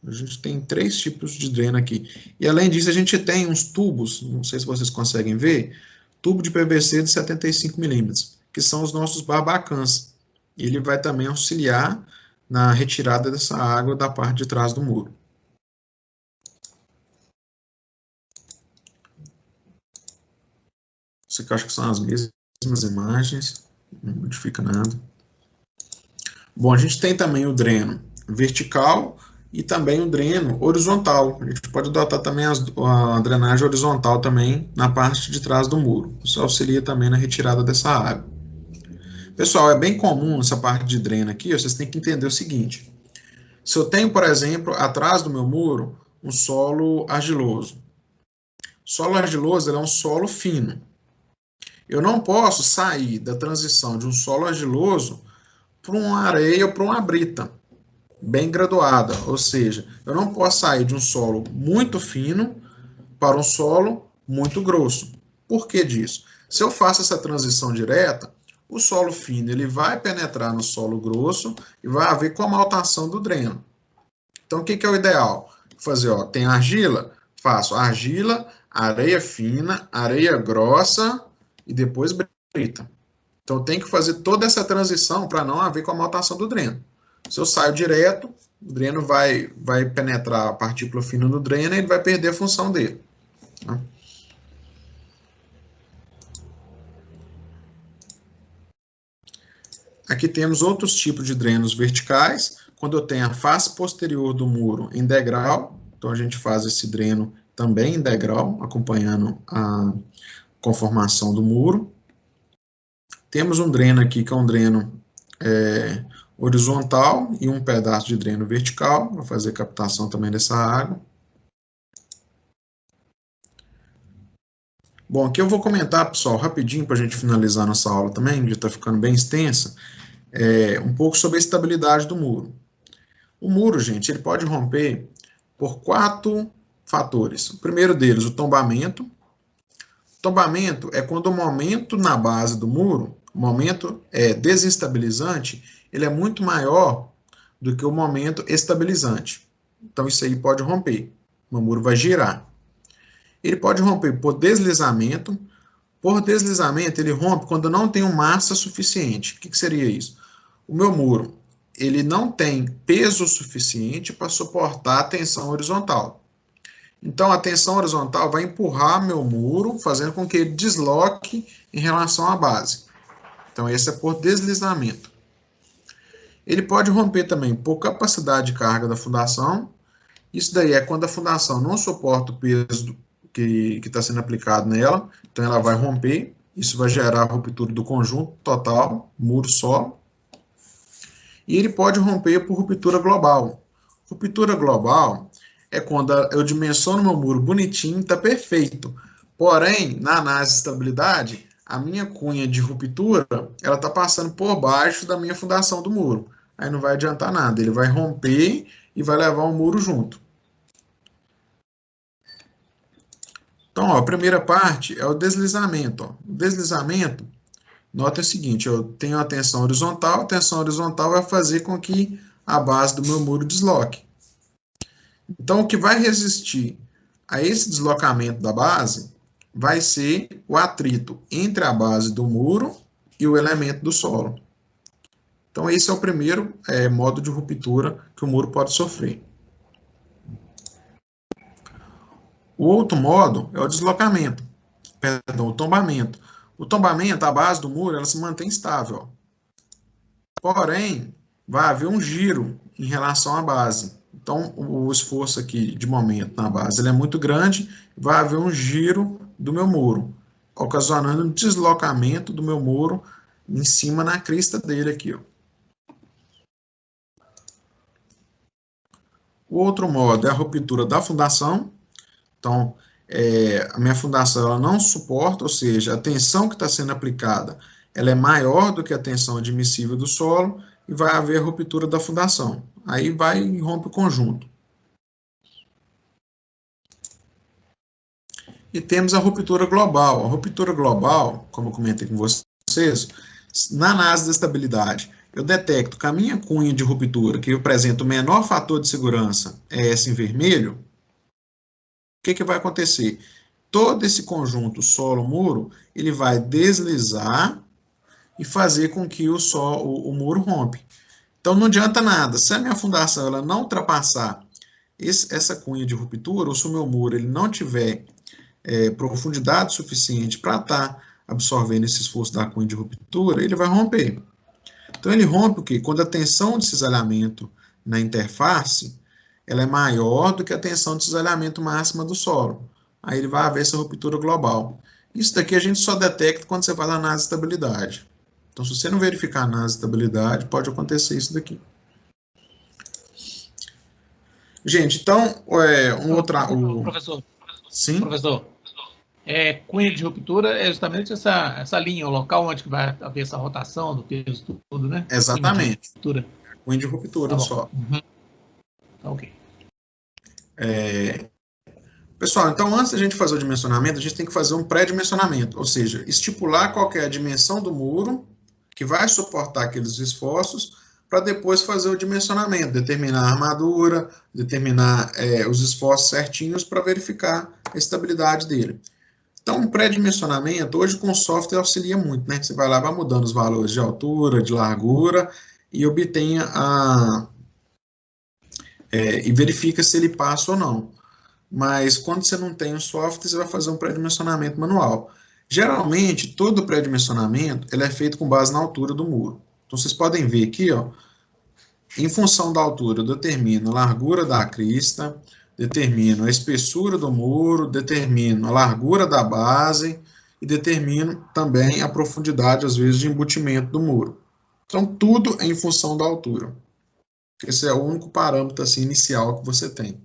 A gente tem 3 tipos de dreno aqui. E além disso, a gente tem uns tubos, não sei se vocês conseguem ver, tubo de PVC de 75 milímetros, que são os nossos barbacãs. Ele vai também auxiliar na retirada dessa água da parte de trás do muro. Isso aqui eu acho que são as mesmas imagens, não modifica nada. Bom, a gente tem também o dreno vertical e também o dreno horizontal. A gente pode adotar também a drenagem horizontal também na parte de trás do muro. Isso auxilia também na retirada dessa água. Pessoal, é bem comum essa parte de dreno aqui, vocês têm que entender o seguinte. Se eu tenho, por exemplo, atrás do meu muro, um solo argiloso. O solo argiloso é um solo fino. Eu não posso sair da transição de um solo argiloso para uma areia ou para uma brita bem graduada, ou seja, eu não posso sair de um solo muito fino para um solo muito grosso. Por que disso? Se eu faço essa transição direta, o solo fino ele vai penetrar no solo grosso e vai haver comaltação do dreno. Então, o que é o ideal? Fazer, ó, tem argila, faço argila, areia fina, areia grossa e depois brita. Então, tem que fazer toda essa transição para não haver comaltação do dreno. Se eu saio direto, o dreno vai penetrar a partícula fina no dreno e ele vai perder a função dele. Tá? Aqui temos outros tipos de drenos verticais. Quando eu tenho a face posterior do muro em degrau, então a gente faz esse dreno também em degrau, acompanhando a conformação do muro. Temos um dreno aqui que é um dreno horizontal e um pedaço de dreno vertical, para fazer captação também dessa água. Bom, aqui eu vou comentar, pessoal, rapidinho, para a gente finalizar nossa aula também, já está ficando bem extensa, um pouco sobre a estabilidade do muro. O muro, gente, ele pode romper por 4 fatores. O primeiro deles, o tombamento. O tombamento é quando o momento na base do muro, o momento desestabilizante, ele é muito maior do que o momento estabilizante. Então, isso aí pode romper. O muro vai girar. Ele pode romper por deslizamento. Por deslizamento, ele rompe quando não tem massa suficiente. O que seria isso? O meu muro, ele não tem peso suficiente para suportar a tensão horizontal. Então, a tensão horizontal vai empurrar meu muro, fazendo com que ele desloque em relação à base. Então, esse é por deslizamento. Ele pode romper também por capacidade de carga da fundação. Isso daí é quando a fundação não suporta o peso que está sendo aplicado nela. Então, ela vai romper. Isso vai gerar a ruptura do conjunto total, muro-solo. E ele pode romper por ruptura global. Ruptura global é quando eu dimensiono meu muro bonitinho, está perfeito. Porém, na análise de estabilidade, a minha cunha de ruptura, ela está passando por baixo da minha fundação do muro. Aí não vai adiantar nada, ele vai romper e vai levar o muro junto. Então, ó, a primeira parte é o deslizamento. Ó. O deslizamento, nota o seguinte, eu tenho a tensão horizontal vai fazer com que a base do meu muro desloque. Então, o que vai resistir a esse deslocamento da base vai ser o atrito entre a base do muro e o elemento do solo. Então, esse é o primeiro modo de ruptura que o muro pode sofrer. O outro modo é o deslocamento, o tombamento. O tombamento, a base do muro, ela se mantém estável. Porém, vai haver um giro em relação à base. Então, o esforço aqui de momento na base ele é muito grande, vai haver um giro do meu muro, ocasionando um deslocamento do meu muro em cima na crista dele aqui. Ó. O outro modo é a ruptura da fundação. Então, a minha fundação ela não suporta, ou seja, a tensão que está sendo aplicada ela é maior do que a tensão admissível do solo e vai haver a ruptura da fundação. Aí vai e rompe o conjunto. E temos a ruptura global. A ruptura global, como eu comentei com vocês, Na análise da estabilidade, eu detecto que a minha cunha de ruptura, que apresenta o menor fator de segurança, é essa em vermelho, o que vai acontecer? Todo esse conjunto solo-muro, ele vai deslizar e fazer com que o muro rompe. Então, não adianta nada. Se a minha fundação ela não ultrapassar essa cunha de ruptura, ou se o meu muro ele não tiver profundidade suficiente para estar absorvendo esse esforço da cunha de ruptura, ele vai romper. Então, ele rompe o quê? Quando a tensão de cisalhamento na interface ela é maior do que a tensão de cisalhamento máxima do solo. Aí ele vai haver essa ruptura global. Isso daqui a gente só detecta quando você vai na análise de estabilidade. Então, se você não verificar a análise de estabilidade, pode acontecer isso daqui. Gente, então, Professor. Sim? Professor, cunha de ruptura é justamente essa linha, o local onde vai haver essa rotação do peso, tudo, né? Exatamente. Cunha de ruptura tá só. Uhum. Ok. Pessoal, então antes da gente fazer o dimensionamento, a gente tem que fazer um pré-dimensionamento, ou seja, estipular qual que é a dimensão do muro que vai suportar aqueles esforços, para depois fazer o dimensionamento, determinar a armadura, determinar os esforços certinhos para verificar a estabilidade dele. Então, o pré-dimensionamento, hoje com o software auxilia muito, né? Você vai lá, vai mudando os valores de altura, de largura, e obtenha e verifica se ele passa ou não. Mas quando você não tem o software, você vai fazer um pré-dimensionamento manual. Geralmente, todo pré-dimensionamento ele é feito com base na altura do muro. Então, vocês podem ver aqui, ó, em função da altura, eu determino a largura da crista, determino a espessura do muro, determino a largura da base e determino também a profundidade, às vezes, de embutimento do muro. Então, tudo é em função da altura. Esse é o único parâmetro assim, inicial que você tem.